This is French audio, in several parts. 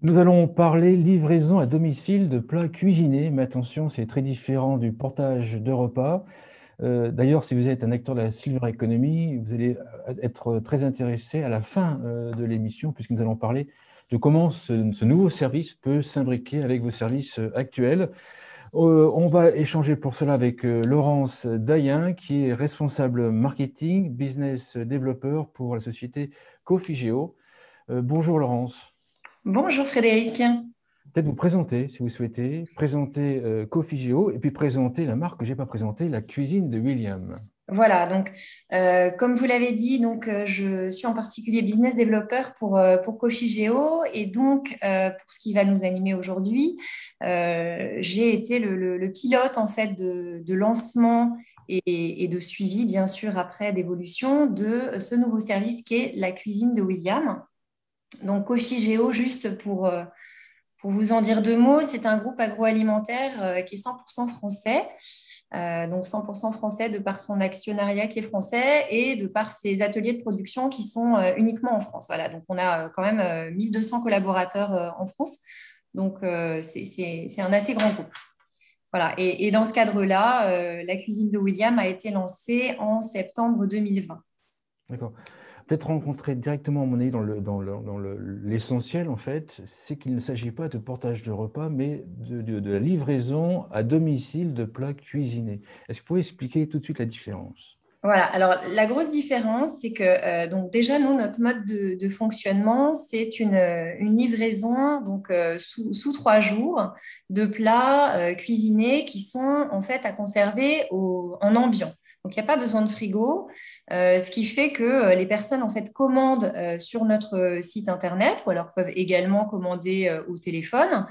Nous allons parler livraison à domicile de plats cuisinés, mais attention, c'est très différent du portage de repas. D'ailleurs, si vous êtes un acteur de la Silver Economy, vous allez être très intéressé à la fin de l'émission, puisque nous allons parler de comment ce nouveau service peut s'imbriquer avec vos services actuels. On va échanger pour cela avec Laurence Dayen, qui est responsable marketing, business developer pour la société Cofigeo. Bonjour Laurence. Bonjour Frédéric. Peut-être vous présenter, si vous souhaitez, présenter Cofigeo et puis présenter la marque que je n'ai pas présentée, la cuisine de William. Voilà, donc comme vous l'avez dit, je suis en particulier business developer pour Cofigeo et pour ce qui va nous animer aujourd'hui, j'ai été le pilote en fait de lancement et de suivi bien sûr après d'évolution de ce nouveau service qui est la cuisine de William. Donc Cofigeo, juste pour vous en dire deux mots, c'est un groupe agroalimentaire qui est 100% français. Donc 100% français de par son actionnariat qui est français et de par ses ateliers de production qui sont uniquement en France. Voilà, donc on a quand même 1200 collaborateurs en France. Donc c'est un assez grand groupe. Voilà, et dans ce cadre-là, la cuisine de William a été lancée en septembre 2020. D'accord. Peut-être rencontrer directement, à mon avis, l'essentiel, en fait, c'est qu'il ne s'agit pas de portage de repas, mais de la livraison à domicile de plats cuisinés. Est-ce que vous pouvez expliquer tout de suite la différence? Voilà, alors la grosse différence, c'est que donc déjà, nous, notre mode de fonctionnement, c'est une livraison sous 3 jours de plats cuisinés qui sont en fait à conserver en ambiant. Donc, il n'y a pas besoin de frigo, ce qui fait que les personnes en fait commandent sur notre site internet ou alors peuvent également commander au téléphone,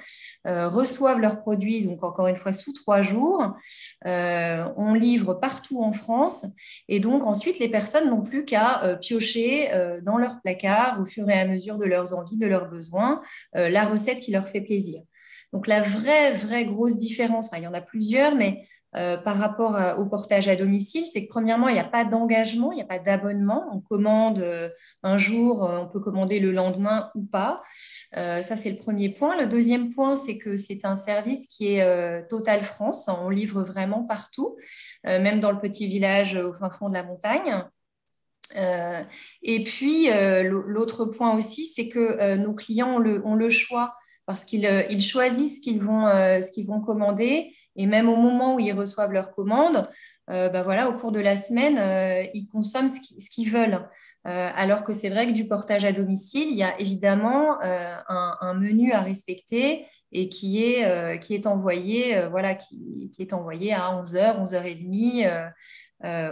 reçoivent leurs produits, donc encore une fois sous 3 jours. On livre partout en France. Et donc, ensuite, les personnes n'ont plus qu'à piocher dans leur placard au fur et à mesure de leurs envies, de leurs besoins, la recette qui leur fait plaisir. Donc, la vraie grosse différence, enfin, il y en a plusieurs, mais par rapport au portage à domicile, c'est que premièrement, il n'y a pas d'engagement, il n'y a pas d'abonnement. On commande un jour, on peut commander le lendemain ou pas. Ça, c'est le premier point. Le deuxième point, c'est que c'est un service qui est Total France. On livre vraiment partout, même dans le petit village au fin fond de la montagne. Euh, et puis, l'autre point aussi, c'est que nos clients ont le choix parce qu'ils choisissent ce qu'ils vont commander. Et même au moment où ils reçoivent leur commande, bah voilà, au cours de la semaine, ils consomment ce qu'ils veulent. Alors que c'est vrai que du portage à domicile, il y a évidemment un menu à respecter et qui est envoyé, qui est envoyé à 11h, 11h30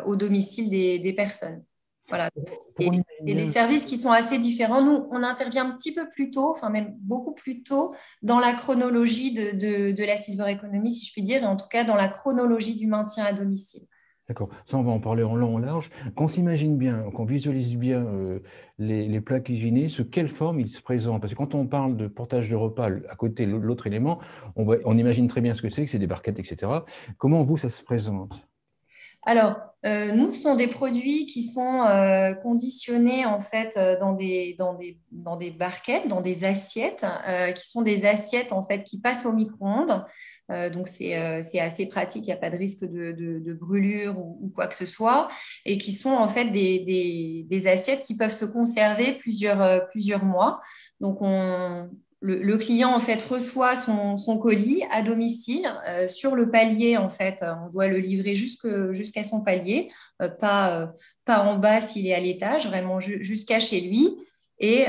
au domicile des personnes. Voilà, Pour qu'on c'est imagine des bien. services qui sont assez différents. Nous, on intervient un petit peu plus tôt, enfin même beaucoup plus tôt dans la chronologie de la Silver Economy, si je puis dire, et en tout cas dans la chronologie du maintien à domicile. D'accord, ça on va en parler en long, en large. Qu'on s'imagine bien, qu'on visualise bien les plats cuisinés, sous quelle forme ils se présentent. Parce que quand on parle de portage de repas, à côté l'autre élément, on imagine très bien ce que c'est des barquettes, etc. Comment vous, ça se présente? Alors, nous, ce sont des produits qui sont conditionnés en fait dans des barquettes, dans des assiettes, qui sont des assiettes en fait qui passent au micro-ondes. Donc, c'est assez pratique, il n'y a pas de risque de brûlure ou quoi que ce soit, et qui sont en fait des assiettes qui peuvent se conserver plusieurs mois. Donc, le client en fait reçoit son colis à domicile sur le palier en fait on doit le livrer jusqu'à son palier, pas en bas s'il est à l'étage, vraiment jusqu'à chez lui. Et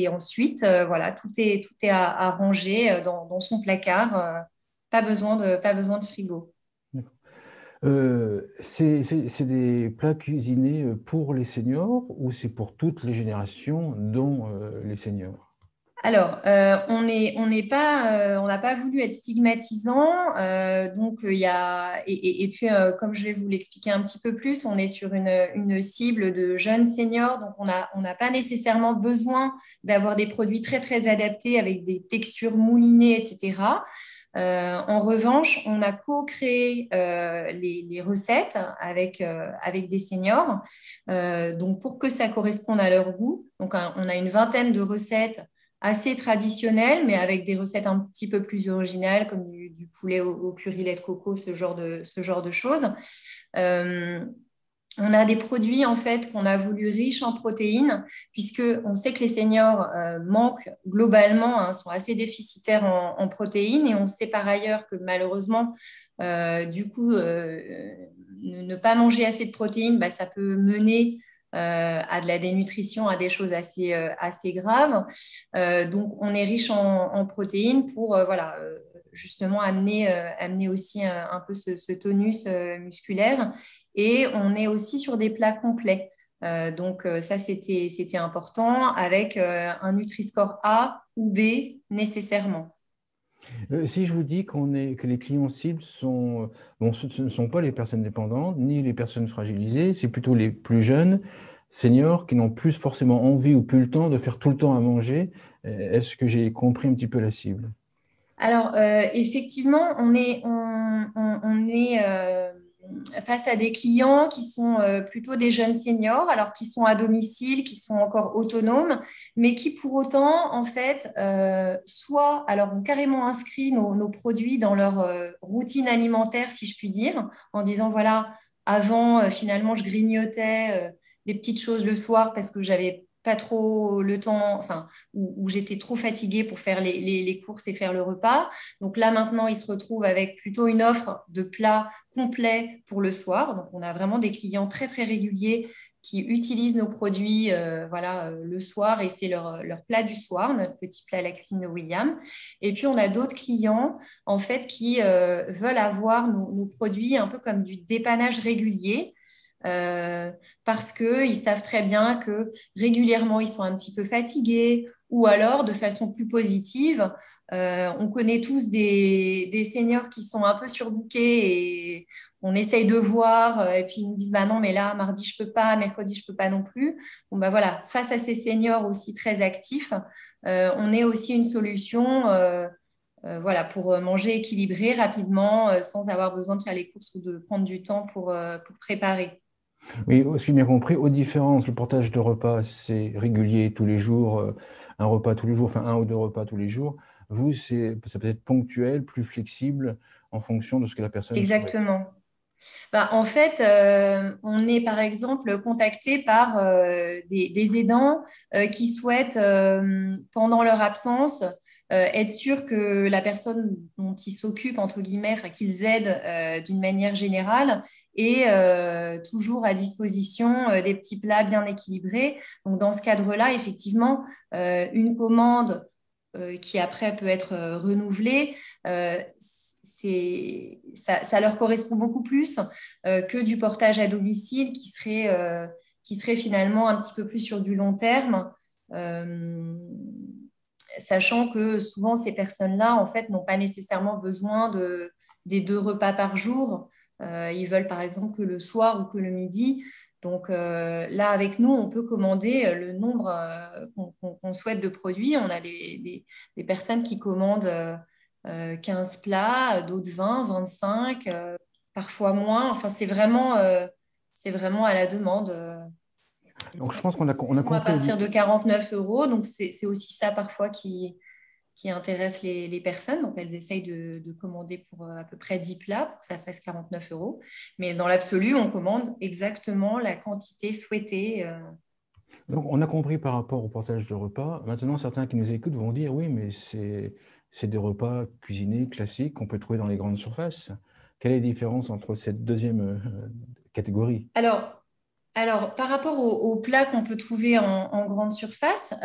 ensuite, voilà, tout est à ranger dans son placard. Pas besoin de frigo. C'est des plats cuisinés pour les seniors ou c'est pour toutes les générations, dont les seniors? Alors, on n'est pas, on n'a pas voulu être stigmatisant, il y a et puis comme je vais vous l'expliquer un petit peu plus, on est sur une cible de jeunes seniors, donc on n'a pas nécessairement besoin d'avoir des produits très adaptés avec des textures moulinées, etc. En revanche, on a co-créé les recettes avec des seniors, donc pour que ça corresponde à leur goût. Donc, on a une vingtaine de recettes assez traditionnelles, mais avec des recettes un petit peu plus originales, comme du poulet au curry lait de coco, ce genre de choses. Euh, on a des produits en fait qu'on a voulu riches en protéines, puisque on sait que les seniors manquent globalement, hein, sont assez déficitaires en protéines, et on sait par ailleurs que malheureusement, du coup, ne pas manger assez de protéines, bah, ça peut mener à de la dénutrition, à des choses assez graves. Donc, on est riche en protéines pour voilà, justement amener aussi un peu ce tonus musculaire. Et on est aussi sur des plats complets. Donc ça, c'était important avec un Nutri-Score A ou B nécessairement. Si je vous dis que les clients cibles bon, ce ne sont pas les personnes dépendantes ni les personnes fragilisées, c'est plutôt les plus jeunes, seniors, qui n'ont plus forcément envie ou plus le temps de faire tout le temps à manger. Est-ce que j'ai compris un petit peu la cible? Alors, effectivement, on est face à des clients qui sont plutôt des jeunes seniors, alors qui sont à domicile, qui sont encore autonomes, mais qui pour autant, en fait, soit alors ont carrément inscrit nos produits dans leur routine alimentaire, si je puis dire, en disant, voilà, avant, finalement, je grignotais des petites choses le soir parce que j'avais pas trop le temps, enfin, où j'étais trop fatiguée pour faire les courses et faire le repas. Donc là, maintenant, ils se retrouvent avec plutôt une offre de plats complets pour le soir. Donc, on a vraiment des clients très, très réguliers qui utilisent nos produits voilà, le soir et c'est leur plat du soir, notre petit plat à la cuisine de William. Et puis, on a d'autres clients, en fait, qui veulent avoir nos produits un peu comme du dépannage régulier. Euh, Parce qu'ils savent très bien que régulièrement, ils sont un petit peu fatigués, ou alors, de façon plus positive, on connaît tous des seniors qui sont un peu surbookés et on essaye de voir, et puis ils nous disent, bah non, mais là, mardi, je peux pas, mercredi, je peux pas non plus. Bon, bah voilà, face à ces seniors aussi très actifs, on est aussi une solution. Voilà, pour manger équilibré rapidement, sans avoir besoin de faire les courses ou de prendre du temps pour préparer. Oui, aussi bien compris. Aux différences, le portage de repas, c'est régulier tous les jours, un repas tous les jours, enfin un ou deux repas tous les jours. Vous, ça peut être ponctuel, plus flexible en fonction de ce que la personne souhaite. Exactement. Bah, en fait, on est par exemple contacté par des aidants qui souhaitent, pendant leur absence, être sûr que la personne dont ils s'occupent, entre guillemets, enfin, qu'ils aident d'une manière générale, est toujours à disposition des petits plats bien équilibrés. Donc, dans ce cadre-là, effectivement, une commande qui après peut être renouvelée, ça leur correspond beaucoup plus que du portage à domicile qui serait finalement un petit peu plus sur du long terme, euh, sachant que souvent ces personnes-là, en fait, n'ont pas nécessairement besoin des deux repas par jour. Ils veulent par exemple que le soir ou que le midi. Donc là, avec nous, on peut commander le nombre qu'on souhaite de produits. On a des personnes qui commandent 15 plats, d'autres 20, 25, parfois moins. Enfin, c'est vraiment à la demande. Donc, je pense qu'on a À compris. partir de 49 euros, donc c'est aussi ça parfois qui intéresse les personnes. Donc, elles essayent de commander pour à peu près 10 plats pour que ça fasse 49 euros. Mais dans l'absolu, on commande exactement la quantité souhaitée. Donc, on a compris par rapport au portage de repas. Maintenant, certains qui nous écoutent vont dire, oui, mais c'est des repas cuisinés classiques qu'on peut trouver dans les grandes surfaces. Quelle est la différence entre cette deuxième catégorie? Alors, par rapport aux plats qu'on peut trouver en grande surface,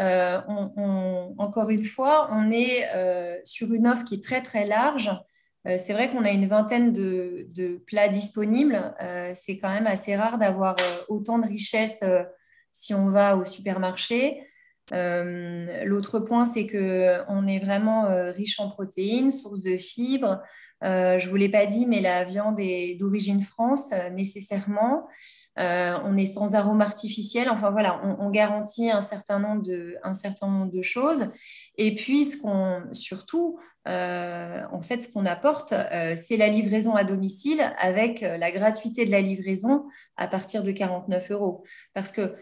encore une fois, on est sur une offre qui est très très large. C'est vrai qu'on a une vingtaine de plats disponibles. C'est quand même assez rare d'avoir autant de richesse si on va au supermarché. L'autre point, c'est que on est vraiment riche en protéines, source de fibres. Je ne vous l'ai pas dit, mais la viande est d'origine France, nécessairement. On est sans arôme artificiel. Enfin voilà, on garantit un certain nombre de choses. Et puis, surtout, en fait, ce qu'on apporte, c'est la livraison à domicile avec la gratuité de la livraison à partir de 49 euros. Parce que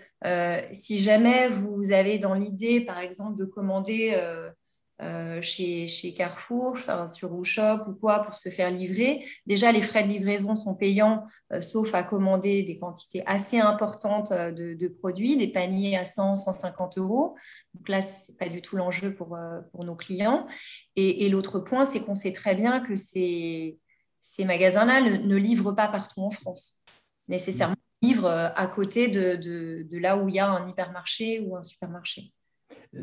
si jamais vous avez dans l'idée, par exemple, de commander chez Carrefour, enfin, sur WooShop ou quoi, pour se faire livrer, déjà, les frais de livraison sont payants, sauf à commander des quantités assez importantes de produits, des paniers à 100, 150 euros. Donc là, ce n'est pas du tout l'enjeu pour nos clients. Et l'autre point, c'est qu'on sait très bien que ces magasins-là ne livrent pas partout en France. Nécessairement, ils livrent à côté de là où il y a un hypermarché ou un supermarché.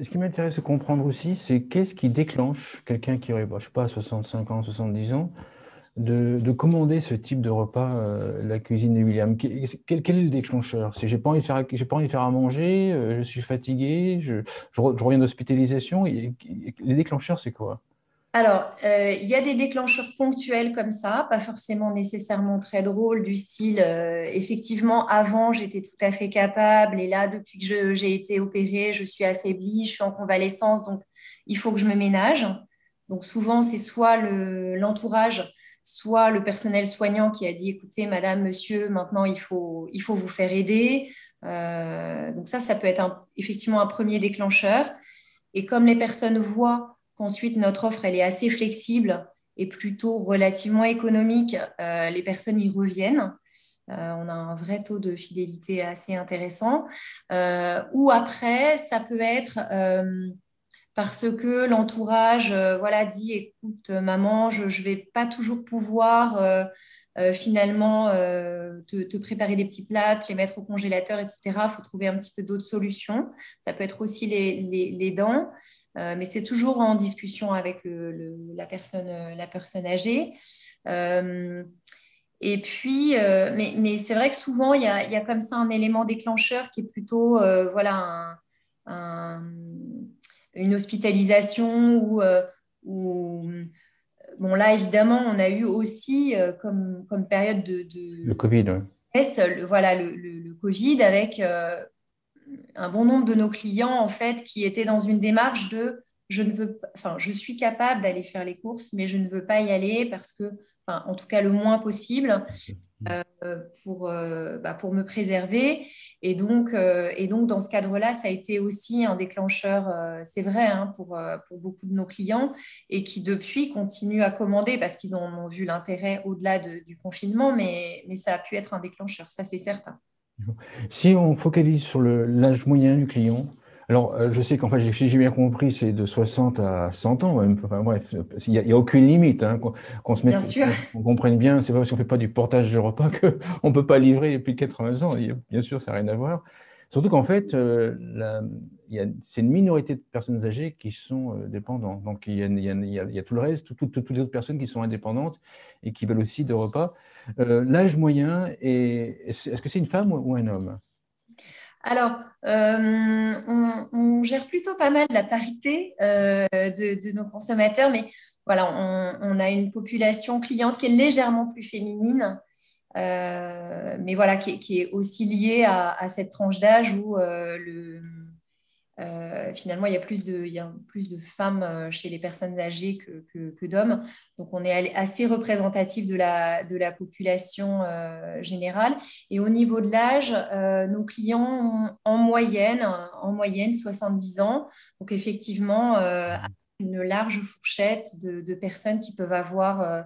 Ce qui m'intéresse de comprendre aussi, c'est qu'est-ce qui déclenche quelqu'un qui aurait, je sais pas, 65 ans, 70 ans, de commander ce type de repas, la cuisine de William. Quel est le déclencheur? C'est j'ai pas envie de faire à manger, je suis fatigué, je reviens d'hospitalisation. Les déclencheurs, c'est quoi? Alors, il y a des déclencheurs ponctuels comme ça, pas forcément nécessairement très drôles, du style, effectivement, avant, j'étais tout à fait capable, et là, depuis que j'ai été opérée, je suis affaiblie, je suis en convalescence, donc il faut que je me ménage. Donc, souvent, c'est soit l'entourage, soit le personnel soignant qui a dit, écoutez, madame, monsieur, maintenant, il faut vous faire aider. Donc, ça peut être effectivement un premier déclencheur. Et comme les personnes voient qu'ensuite notre offre elle est assez flexible et plutôt relativement économique, les personnes y reviennent. On a un vrai taux de fidélité assez intéressant. Ou après, ça peut être parce que l'entourage voilà, dit, écoute, maman, je ne vais pas toujours pouvoir finalement te préparer des petits plats, te les mettre au congélateur, etc. Il faut trouver un petit peu d'autres solutions. Ça peut être aussi les dents, mais c'est toujours en discussion avec la personne âgée. Euh, et puis, mais c'est vrai que souvent, il y a comme ça un élément déclencheur qui est plutôt voilà, un- une hospitalisation ou bon, là, évidemment, on a eu aussi comme période Le de Covid, ouais. stress, voilà, le Covid avec un bon nombre de nos clients, en fait, qui étaient dans une démarche de je ne veux pas, enfin, je suis capable d'aller faire les courses, mais je ne veux pas y aller parce que, enfin, en tout cas, le moins possible pour me préserver. Et donc, dans ce cadre-là, ça a été aussi un déclencheur, c'est vrai, hein, pour beaucoup de nos clients et qui, depuis, continuent à commander parce qu'ils en ont vu l'intérêt au-delà du confinement, mais ça a pu être un déclencheur, ça, c'est certain. Si on focalise sur l'âge moyen du client, alors je sais qu'en fait, si j'ai bien compris, c'est de 60 à 100 ans même. Enfin, bref, il y a aucune limite, hein, Bien sûr. qu'on comprenne bien. C'est pas parce qu'on fait pas du portage de repas qu'on peut pas livrer plus de 80 ans. Bien sûr, ça n'a rien à voir. Surtout qu'en fait, c'est une minorité de personnes âgées qui sont dépendantes. Donc il y a tout le reste, toutes les autres personnes qui sont indépendantes et qui veulent aussi de repas. L'âge moyen, est-ce que c'est une femme ou un homme? Alors, on gère plutôt pas mal la parité de nos consommateurs, mais voilà, on a une population cliente qui est légèrement plus féminine, mais voilà, qui est aussi liée à cette tranche d'âge où finalement, il y a plus de femmes chez les personnes âgées que d'hommes. Donc, on est assez représentatif de la population générale. Et au niveau de l'âge, nos clients ont en moyenne 70 ans. Donc, effectivement, une large fourchette de personnes qui peuvent avoir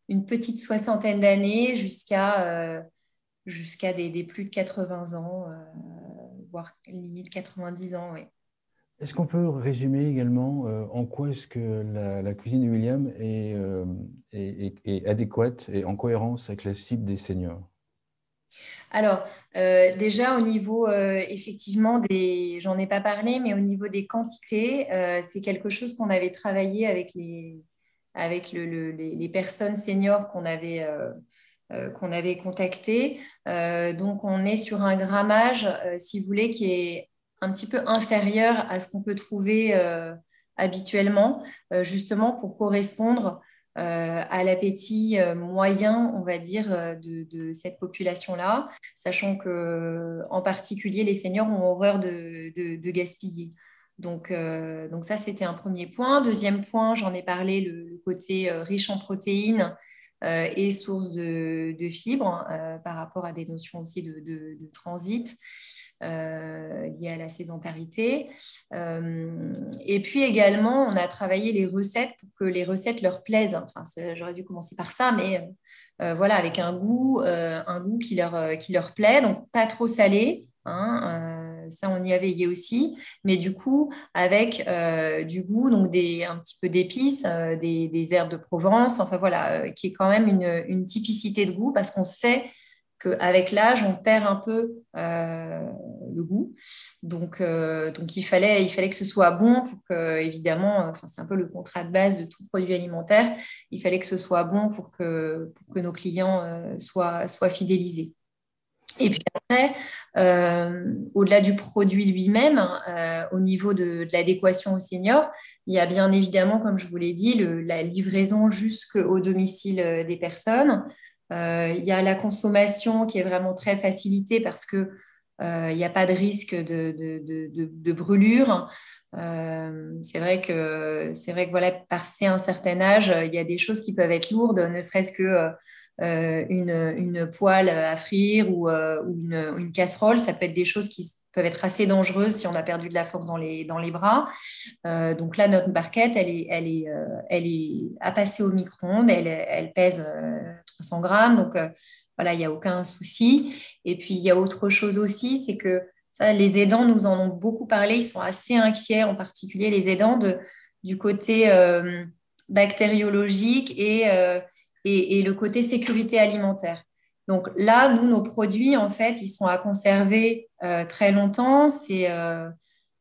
une petite soixantaine d'années jusqu'à des plus de 80 ans, voire limite 90 ans, oui. Est-ce qu'on peut résumer également en quoi est-ce que la cuisine de William est adéquate et en cohérence avec la cible des seniors? Alors, déjà au niveau effectivement j'en ai pas parlé, mais au niveau des quantités, c'est quelque chose qu'on avait travaillé avec les personnes seniors qu'on avait contactées. Donc, on est sur un grammage, si vous voulez, qui est un petit peu inférieur à ce qu'on peut trouver habituellement, justement pour correspondre à l'appétit moyen, on va dire, de cette population-là, sachant que, en particulier, les seniors ont horreur de gaspiller. Donc ça, c'était un premier point. Deuxième point, j'en ai parlé, le côté riche en protéines et source de fibres par rapport à des notions aussi de transit liées à la sédentarité. Et puis également, on a travaillé les recettes pour que les recettes leur plaisent. Enfin, j'aurais dû commencer par ça, mais voilà, avec un goût qui leur plaît, donc pas trop salé. Hein, ça, on y a veillé aussi, mais du coup, avec du goût, donc un petit peu d'épices, des herbes de Provence, enfin voilà, qui est quand même une typicité de goût parce qu'on sait qu'avec l'âge, on perd un peu le goût. Donc il fallait que ce soit bon pour que, évidemment, enfin, c'est un peu le contrat de base de tout produit alimentaire, il fallait que ce soit bon pour que nos clients soient fidélisés. Et puis après, au-delà du produit lui-même, au niveau de l'adéquation aux seniors, il y a bien évidemment, comme je vous l'ai dit, la livraison jusqu'au domicile des personnes. Il y a la consommation qui est vraiment très facilitée parce que il n'y a pas de risque de brûlure. C'est vrai que voilà, passé un certain âge, il y a des choses qui peuvent être lourdes, ne serait-ce que une poêle à frire ou une casserole. Ça peut être des choses qui peuvent être assez dangereuses si on a perdu de la force dans les bras. Donc là, notre barquette, elle est à passer au micro-ondes. Elle pèse 300 grammes. Donc voilà, il n'y a aucun souci. Et puis, il y a autre chose aussi, c'est que ça, les aidants nous en ont beaucoup parlé. Ils sont assez inquiets, en particulier les aidants, du côté bactériologique et le côté sécurité alimentaire. Donc là, nous, nos produits, en fait, ils sont à conserver très longtemps. C'est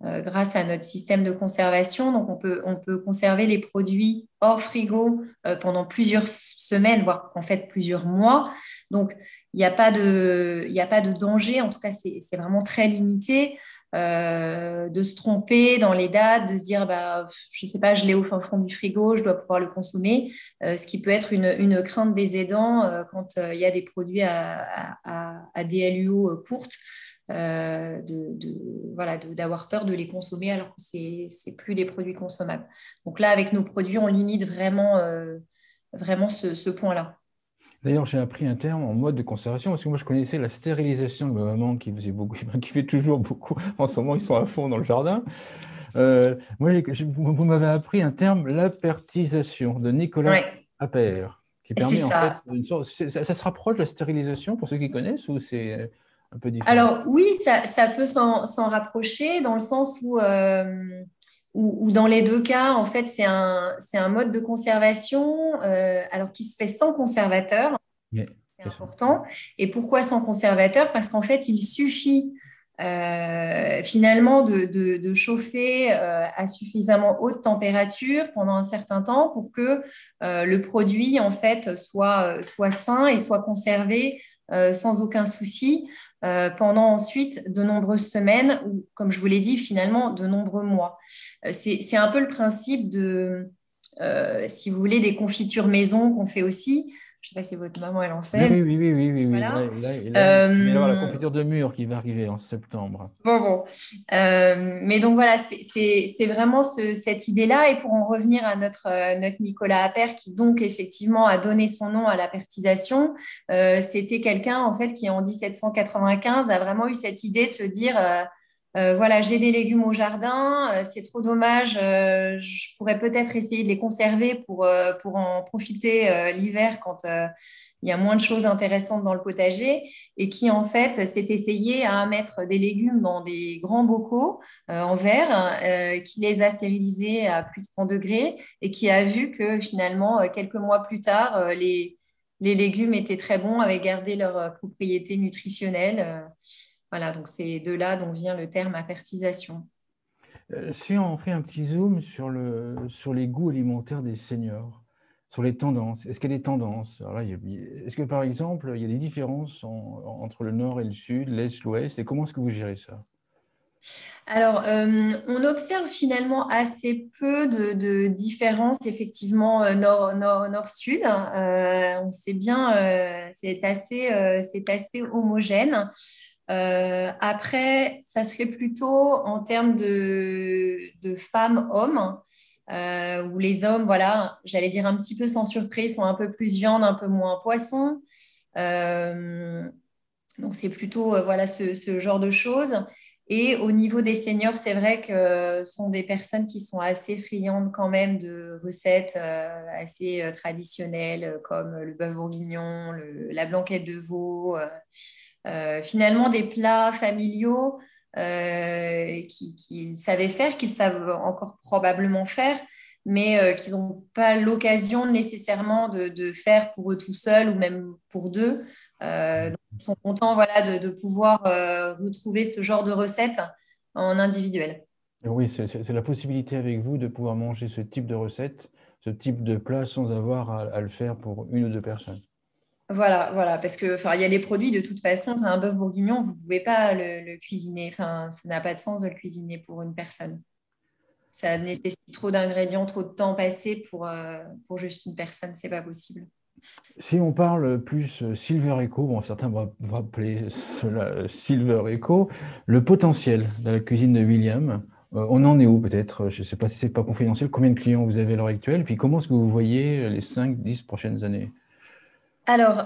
grâce à notre système de conservation. Donc, on peut conserver les produits hors frigo pendant plusieurs semaines, voire en fait plusieurs mois. Donc, il n'y a pas de danger. En tout cas, c'est vraiment très limité. De se tromper dans les dates, de se dire, bah, je sais pas, je l'ai au fin fond du frigo, je dois pouvoir le consommer, ce qui peut être une crainte des aidants quand il y a des produits à DLUO courtes, voilà, d'avoir peur de les consommer alors que c'est plus des produits consommables. Donc là, avec nos produits, on limite vraiment ce point-là. D'ailleurs, j'ai appris un terme en mode de conservation, parce que moi, je connaissais la stérilisation de ma maman qui faisait beaucoup, qui fait toujours beaucoup. En ce moment, ils sont à fond dans le jardin. Moi, vous m'avez appris un terme, l'apertisation, de Nicolas Ouais, Appert, qui c'est permet en fait ça. une sorte. Ça se rapproche de la stérilisation pour ceux qui connaissent ou c'est un peu différent? Alors oui, ça peut s'en rapprocher dans le sens où dans les deux cas, en fait, c'est un mode de conservation alors qui se fait sans conservateur. Oui, C'est c'est ça. important. Et pourquoi sans conservateur? Parce qu'en fait, il suffit finalement de chauffer à suffisamment haute température pendant un certain temps pour que le produit en fait soit sain et soit conservé sans aucun souci pendant ensuite de nombreuses semaines ou, comme je vous l'ai dit, finalement de nombreux mois. C'est un peu le principe si vous voulez, des confitures maison qu'on fait aussi. Je ne sais pas si votre maman, elle en Oui, fait. oui, oui, oui, oui, oui, oui. Voilà. Il va y avoir la Euh, confiture de mûre qui va arriver en septembre. bon. Mais donc voilà, c'est vraiment cette idée-là. Et pour en revenir à notre Nicolas Appert, qui donc effectivement a donné son nom à la pertisation, c'était quelqu'un en fait qui en 1795 a vraiment eu cette idée de se dire voilà, j'ai des légumes au jardin, c'est trop dommage, je pourrais peut-être essayer de les conserver pour en profiter l'hiver quand il y a moins de choses intéressantes dans le potager et qui en fait s'est essayé à mettre des légumes dans des grands bocaux en verre, qui les a stérilisés à plus de 100 degrés et qui a vu que finalement, quelques mois plus tard, les légumes étaient très bons, avaient gardé leurs propriétés nutritionnelles. Voilà, donc c'est de là dont vient le terme apertisation. Si on fait un petit zoom sur sur les goûts alimentaires des seniors, sur les tendances, est-ce qu'il y a des tendances? Alors là, est-ce que par exemple, il y a des différences entre le nord et le sud, l'est, l'ouest, et comment est-ce que vous gérez ça? Alors, on observe finalement assez peu de différences, effectivement, nord-sud. On sait bien, c'est assez homogène. Après, ça serait plutôt en termes de femmes-hommes, où les hommes, voilà, j'allais dire un petit peu sans surprise, sont un peu plus viande, un peu moins poisson. Euh, donc, c'est plutôt voilà, ce genre de choses. Et au niveau des seniors, c'est vrai que ce sont des personnes qui sont assez friandes quand même de recettes assez traditionnelles, comme le bœuf bourguignon, la blanquette de veau. Finalement, des plats familiaux qu'ils savaient faire, qu'ils savent encore probablement faire, mais qu'ils n'ont pas l'occasion nécessairement de faire pour eux tout seuls ou même pour deux. Donc, ils sont contents voilà, de pouvoir retrouver ce genre de recettes en individuel. Et oui, c'est la possibilité avec vous de pouvoir manger ce type de recette, ce type de plat sans avoir à le faire pour une ou deux personnes. Voilà, voilà, parce que enfin, il y a des produits de toute façon, enfin, un bœuf bourguignon, vous ne pouvez pas le cuisiner. Enfin, ça n'a pas de sens de le cuisiner pour une personne. Ça nécessite trop d'ingrédients, trop de temps passé pour juste une personne, c'est pas possible. Si on parle plus Silver Eco, bon, certains vont appeler cela Silver Eco, le potentiel de la cuisine de William, on en est où peut-être? Je ne sais pas si c'est pas confidentiel, combien de clients vous avez à l'heure actuelle, puis comment est-ce que vous voyez les 5, 10 prochaines années? Alors,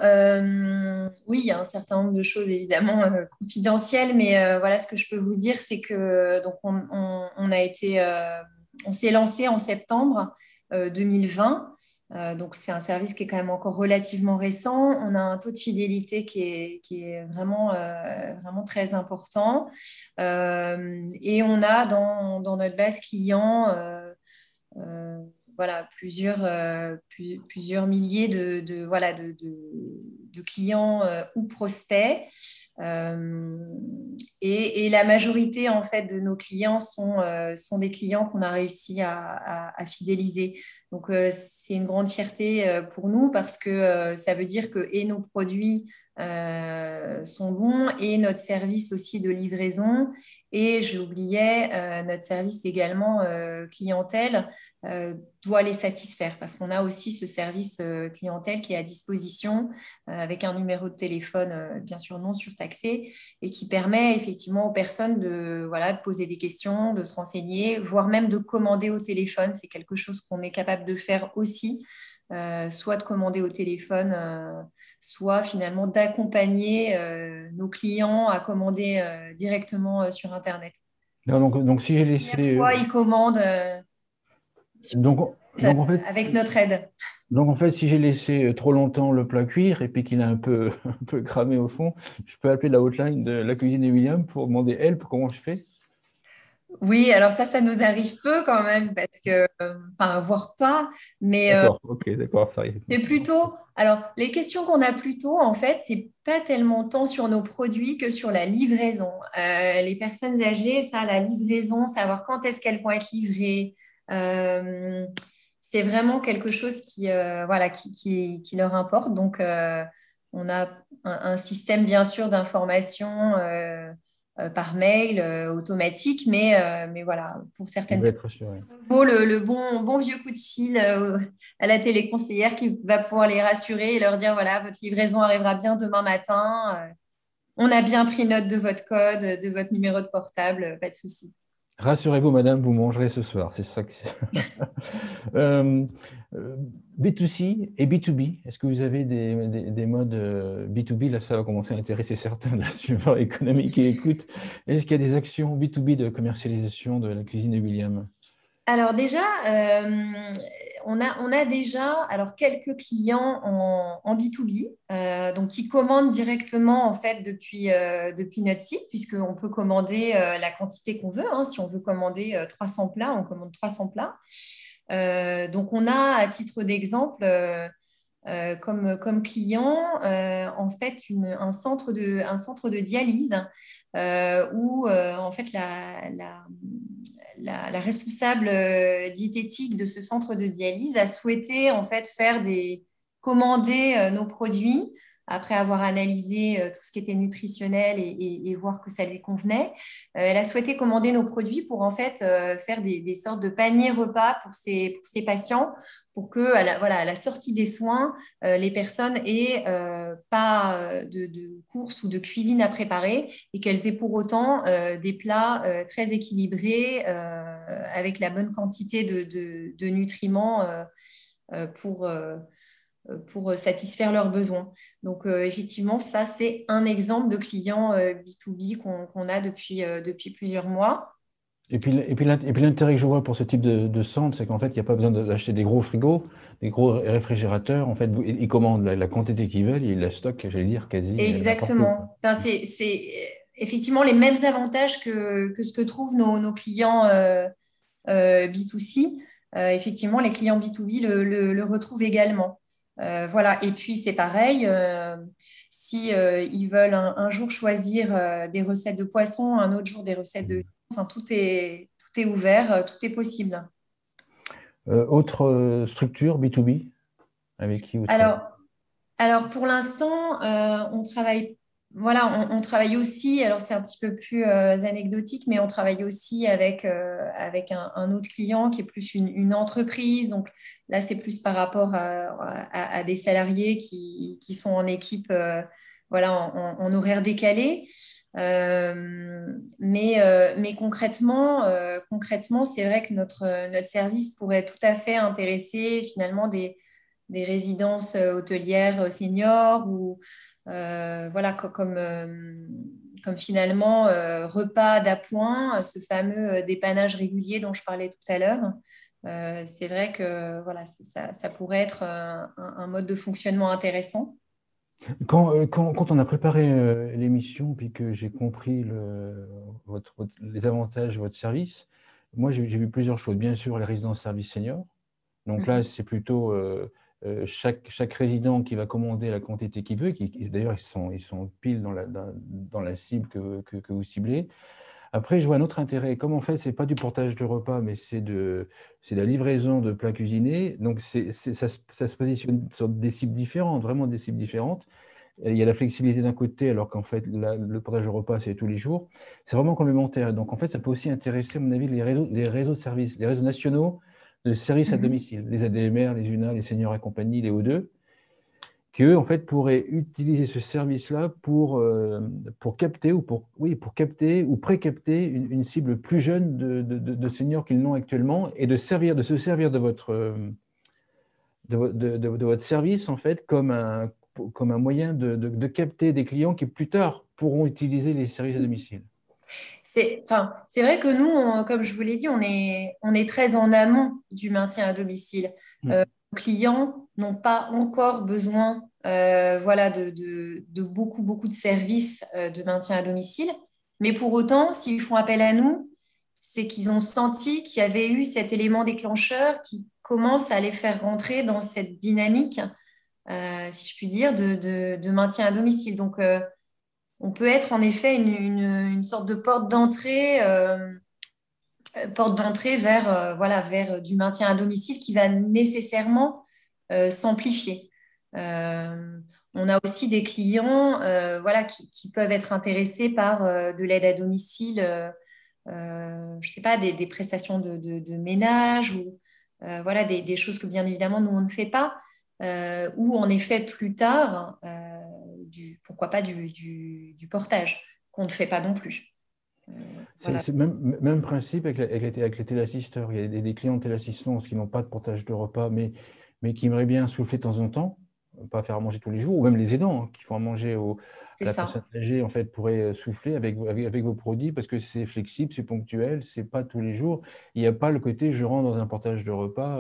oui, il y a un certain nombre de choses évidemment confidentielles, mais voilà, ce que je peux vous dire, c'est que donc on s'est lancé en septembre 2020. Donc, c'est un service qui est quand même encore relativement récent. On a un taux de fidélité qui est vraiment, vraiment très important. Et on a dans notre base client euh, voilà, plusieurs milliers voilà, de clients ou prospects. Euh, et la majorité en fait de nos clients sont des clients qu'on a réussi à fidéliser. Donc c'est une grande fierté pour nous parce que ça veut dire que et nos produits sont bons et notre service aussi de livraison et j'oubliais notre service également clientèle doit les satisfaire parce qu'on a aussi ce service clientèle qui est à disposition avec un numéro de téléphone bien sûr non surtaxé et qui permet effectivement aux personnes voilà, de poser des questions, de se renseigner, voire même de commander au téléphone. C'est quelque chose qu'on est capable de faire aussi, soit de commander au téléphone, soit finalement d'accompagner nos clients à commander directement sur Internet. Non, donc si j'ai Première laissé, fois, ils commandent sur donc en fait, avec notre aide. donc en fait, si j'ai laissé trop longtemps le plat cuire et puis qu'il a un peu, un peu cramé au fond, je peux appeler la hotline de la cuisine de William pour demander help comment je fais. Oui, alors ça nous arrive peu quand même, parce que, enfin, voire pas, mais D'accord, ok, d'accord, ça y est. c'est plutôt, alors les questions qu'on a plutôt, en fait, c'est pas tellement tant sur nos produits que sur la livraison. Les personnes âgées, ça, la livraison, savoir quand est-ce qu'elles vont être livrées, euh, c'est vraiment quelque chose voilà, qui leur importe. Donc, on a un système, bien sûr, d'information par mail automatique, mais voilà, pour Vous certaines devez personnes, être rassuré. vaut le bon vieux coup de fil à la téléconseillère qui va pouvoir les rassurer et leur dire, voilà, votre livraison arrivera bien demain matin. On a bien pris note de votre code, de votre numéro de portable, pas de souci. Rassurez-vous, madame, vous mangerez ce soir. C'est ça que c'est. Euh, euh, B2C et B2B, est-ce que vous avez des modes B2B? Là, ça va commencer à intéresser certains de la suiveur économique qui écoutent. Est-ce qu'il y a des actions B2B de commercialisation de la cuisine de William? Alors déjà, on a déjà alors, quelques clients en B2B, donc qui commandent directement en fait depuis notre site, puisqu'on peut commander la quantité qu'on veut. Hein. Si on veut commander 300 plats, on commande 300 plats. Donc on a, à titre d'exemple, comme client en fait un centre de dialyse où en fait la responsable diététique de ce centre de dialyse a souhaité en fait commander nos produits après avoir analysé tout ce qui était nutritionnel et voir que ça lui convenait. Elle a souhaité commander nos produits pour en fait faire des sortes de paniers repas pour ses patients, pour que voilà, à la sortie des soins, les personnes aient pas de courses ou de cuisine à préparer et qu'elles aient pour autant des plats très équilibrés avec la bonne quantité de nutriments pour satisfaire leurs besoins. Donc, effectivement, ça, c'est un exemple de client B2B qu'on a depuis plusieurs mois. Et puis l'intérêt que je vois pour ce type de centre, c'est qu'en fait, il n'y a pas besoin d'acheter des gros frigos, des gros réfrigérateurs. En fait, ils commandent la quantité qu'ils veulent, ils la stockent, j'allais dire, quasi n'importe où, quoi. Exactement. Enfin, c'est effectivement les mêmes avantages que ce que trouvent nos clients B2C. Effectivement, les clients B2B le retrouvent également. Voilà. Et puis, c'est pareil. Si ils veulent un jour choisir des recettes de poisson, un autre jour des recettes de... Enfin, tout est ouvert, tout est possible. Autre structure B2B avec qui vous travaillez? Alors, Alors pour l'instant, on travaille, voilà, on travaille aussi, alors c'est un petit peu plus anecdotique, mais on travaille aussi avec un autre client qui est plus une entreprise. Donc là, c'est plus par rapport à des salariés qui sont en équipe, voilà, en horaire décalé. Mais concrètement, c'est vrai que notre service pourrait tout à fait intéresser finalement des résidences hôtelières seniors ou voilà, comme finalement repas d'appoint, ce fameux dépannage régulier dont je parlais tout à l'heure. C'est vrai que voilà, ça pourrait être un mode de fonctionnement intéressant. Quand on a préparé l'émission, puis que j'ai compris les avantages de votre service, moi j'ai vu plusieurs choses. Bien sûr, les résidences services seniors. Donc là, Mhm. c'est plutôt chaque résident qui va commander la quantité qu'il veut. D'ailleurs, ils sont pile dans la cible que vous ciblez. Après, je vois un autre intérêt. Comme en fait, c'est pas du portage de repas, mais c'est la livraison de plats cuisinés. Donc, ça se positionne sur des cibles différentes, vraiment des cibles différentes. Il y a la flexibilité d'un côté, alors qu'en fait, le portage de repas, c'est tous les jours. C'est vraiment complémentaire. Donc, en fait, ça peut aussi intéresser, à mon avis, les réseaux de services, les réseaux nationaux de services à Mhm. domicile, les ADMR, les UNA, les seniors et compagnie, les O2, qui eux, en fait, pourraient utiliser ce service-là pour capter pour capter ou pré-capter une cible plus jeune de seniors qu'ils n'ont actuellement et de se servir de votre service, en fait, comme un moyen de capter des clients qui, plus tard, pourront utiliser les services à domicile. Enfin, c'est vrai que nous, comme je vous l'ai dit, on est très en amont du maintien à domicile. Mm. Nos clients n'ont pas encore besoin voilà, de beaucoup de services de maintien à domicile. Mais pour autant, s'ils font appel à nous, c'est qu'ils ont senti qu'il y avait eu cet élément déclencheur qui commence à les faire rentrer dans cette dynamique, si je puis dire, de maintien à domicile. Donc, on peut être en effet une sorte de porte d'entrée vers, voilà, vers du maintien à domicile qui va nécessairement s'amplifier. Euh, on a aussi des clients voilà, qui peuvent être intéressés par de l'aide à domicile, je ne sais pas, des prestations de ménage ou voilà, des choses que bien évidemment nous on ne fait pas, ou en effet plus tard, pourquoi pas du portage qu'on ne fait pas non plus. Euh, C'est voilà. c'est même principe avec les téléassisteurs. Il y a des clients de téléassistance qui n'ont pas de portage de repas, mais qui aimeraient bien souffler de temps en temps, pas faire à manger tous les jours, ou même les aidants qui font à manger à C'est la personne ça. âgée, en fait, pourraient souffler avec vos produits parce que c'est flexible, c'est ponctuel, c'est pas tous les jours. Il n'y a pas le côté je rentre dans un portage de repas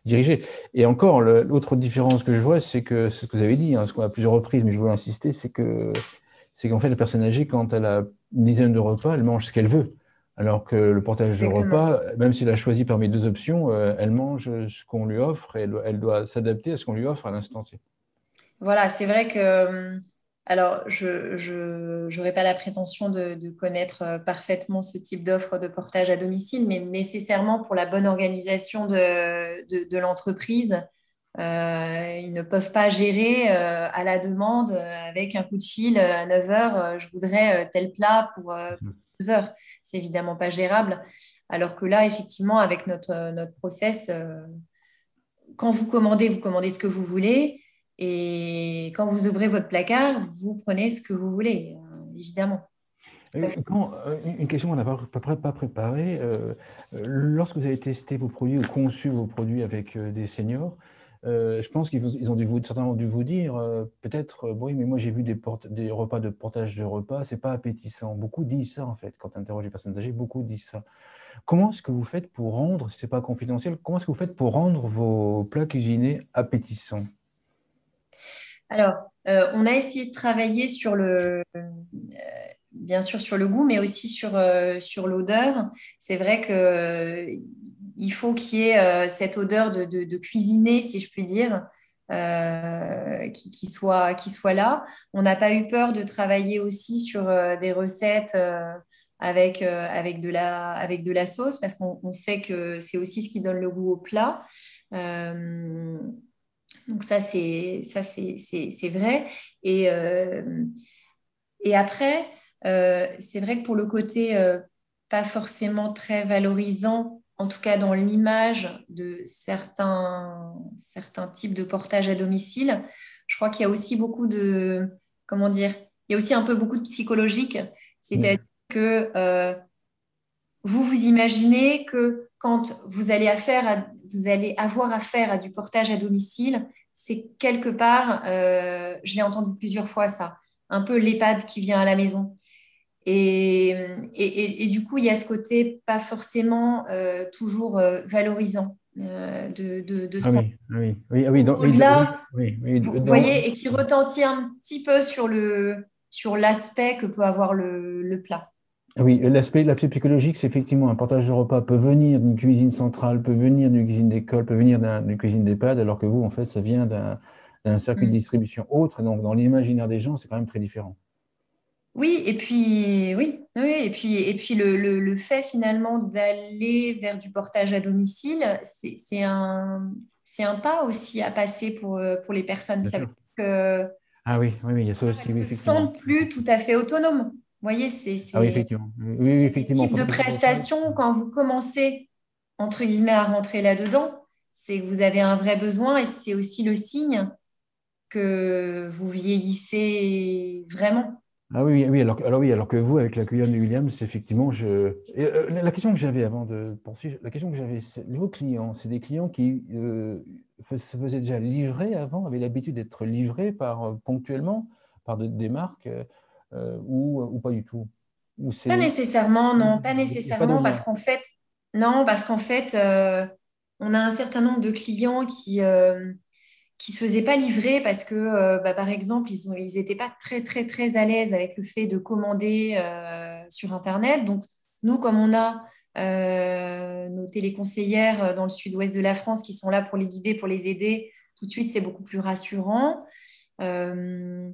dirigé. Et encore, l'autre différence que je vois, c'est que ce que vous avez dit, hein, ce qu'on a à plusieurs reprises, mais je veux insister, c'est qu'en fait, la personne âgée, quand elle a une dizaine de repas, elle mange ce qu'elle veut. Alors que le portage de Exactement. repas, même si elle a choisi parmi deux options, elle mange ce qu'on lui offre et elle doit s'adapter à ce qu'on lui offre à l'instant T. Voilà, c'est vrai que, alors, je n'aurais pas la prétention de connaître parfaitement ce type d'offre de portage à domicile, mais nécessairement pour la bonne organisation de l'entreprise, Ils ne peuvent pas gérer à la demande avec un coup de fil à 9 heures, je voudrais tel plat pour 2 heures. C'est évidemment pas gérable. Alors que là, effectivement, avec notre process, quand vous commandez ce que vous voulez. Et quand vous ouvrez votre placard, vous prenez ce que vous voulez, évidemment. Tout à fait. Une question qu'on n'a pas préparée. Lorsque vous avez testé vos produits ou conçu vos produits avec des seniors, je pense certains ont dû vous dire, peut-être, oui, mais moi j'ai vu des repas de portage de repas, c'est pas appétissant. Beaucoup disent ça en fait, quand on interroge les personnes âgées, beaucoup disent ça. Comment est-ce que vous faites pour rendre, si c'est pas confidentiel, comment est-ce que vous faites pour rendre vos plats cuisinés appétissants? Alors, on a essayé de travailler bien sûr sur le goût, mais aussi sur l'odeur. C'est vrai que il faut qu'il y ait cette odeur de cuisiner, si je puis dire, qui soit là. On n'a pas eu peur de travailler aussi sur des recettes avec de la sauce, parce qu'on sait que c'est aussi ce qui donne le goût au plat. Euh, donc ça c'est vrai. Et, euh, et après, c'est vrai que pour le côté pas forcément très valorisant, en tout cas dans l'image de certains types de portage à domicile, je crois qu'il y a aussi beaucoup de, comment dire, il y a aussi un peu beaucoup de psychologique. C'est-à-dire Oui. que vous imaginez que quand vous allez avoir affaire à du portage à domicile, c'est quelque part, je l'ai entendu plusieurs fois ça, un peu l'EHPAD qui vient à la maison. Et du coup, il y a ce côté pas forcément toujours valorisant de ce Ah point. oui, ah oui, oui, ah oui, oui, Au-delà, oui, oui, vous voyez, et qui retentit un petit peu sur l'aspect que peut avoir le plat. oui, l'aspect psychologique, c'est effectivement un partage de repas peut venir d'une cuisine centrale, peut venir d'une cuisine d'école, peut venir d'une cuisine d'EHPAD, alors que vous, en fait, ça vient d'un circuit de Mm. distribution autre. Donc, dans l'imaginaire des gens, c'est quand même très différent. Oui, et puis oui, et puis le fait finalement d'aller vers du portage à domicile, c'est un pas aussi à passer pour les personnes. Bien Ça veut sûr. dire que Ah oui, oui, oui, il y a ça elles aussi, oui, se effectivement. sentent plus tout à fait autonomes. Vous voyez, Ah oui, effectivement. Oui, oui, il y a des effectivement. types Quand de on partage de repas, prestations, quand vous commencez, entre guillemets, à rentrer là-dedans, c'est que vous avez un vrai besoin et c'est aussi le signe que vous vieillissez vraiment. ah oui, oui, oui, alors oui, alors que vous, avec la cuillère de Williams, effectivement, la question que j'avais avant de poursuivre, la question que j'avais, vos clients, c'est des clients qui se faisaient déjà livrer avant, avaient l'habitude d'être livrés ponctuellement par des marques ou pas du tout? Ou Pas c'est, nécessairement, il non, pas n'y a pas de nécessairement, parce lien. qu'en fait, non, parce qu'en fait, on a un certain nombre de clients qui se faisaient pas livrer parce que, par exemple, ils étaient pas très, très, très à l'aise avec le fait de commander sur Internet. Donc, nous, comme on a nos téléconseillères dans le sud-ouest de la France qui sont là pour les guider, pour les aider, tout de suite, c'est beaucoup plus rassurant. Euh,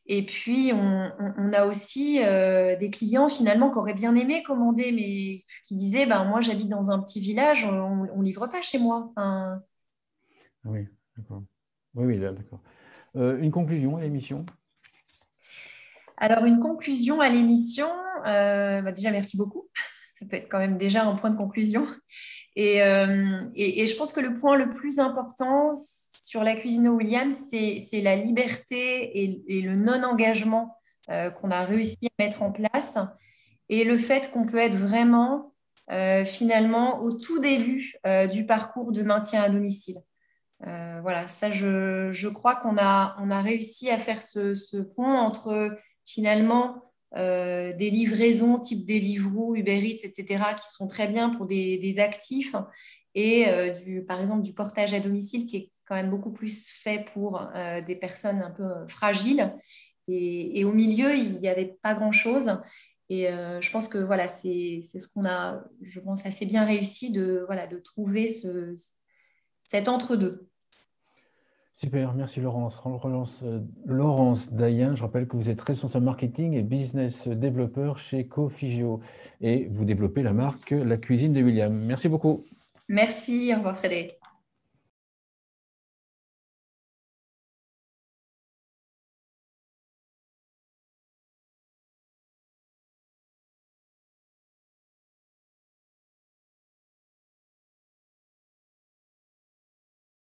et puis, on a aussi des clients finalement qui auraient bien aimé commander, mais qui disaient, ben, moi, j'habite dans un petit village, on ne livre pas chez moi. Enfin, Ah oui, d'accord. Oui, oui, là, d'accord. Une conclusion à l'émission? alors, une conclusion à l'émission, déjà, merci beaucoup. Ça peut être quand même déjà un point de conclusion. Et je pense que le point le plus important sur la cuisine au Williams, c'est la liberté et le non-engagement qu'on a réussi à mettre en place et le fait qu'on peut être vraiment finalement au tout début du parcours de maintien à domicile. Voilà, ça, je crois qu'on a réussi à faire ce pont entre finalement des livraisons type Deliveroo, Uber Eats, etc., qui sont très bien pour des actifs, et par exemple du portage à domicile qui est quand même beaucoup plus fait pour des personnes un peu fragiles. Et au milieu, il n'y avait pas grand-chose. Et je pense que voilà, c'est ce qu'on a, je pense, assez bien réussi voilà, de trouver cet entre-deux. Super, merci Laurence. Laurence Dayen, je rappelle que vous êtes responsable marketing et business développeur chez Cofigeo et vous développez la marque La Cuisine de William. Merci beaucoup. Merci, au revoir Frédéric.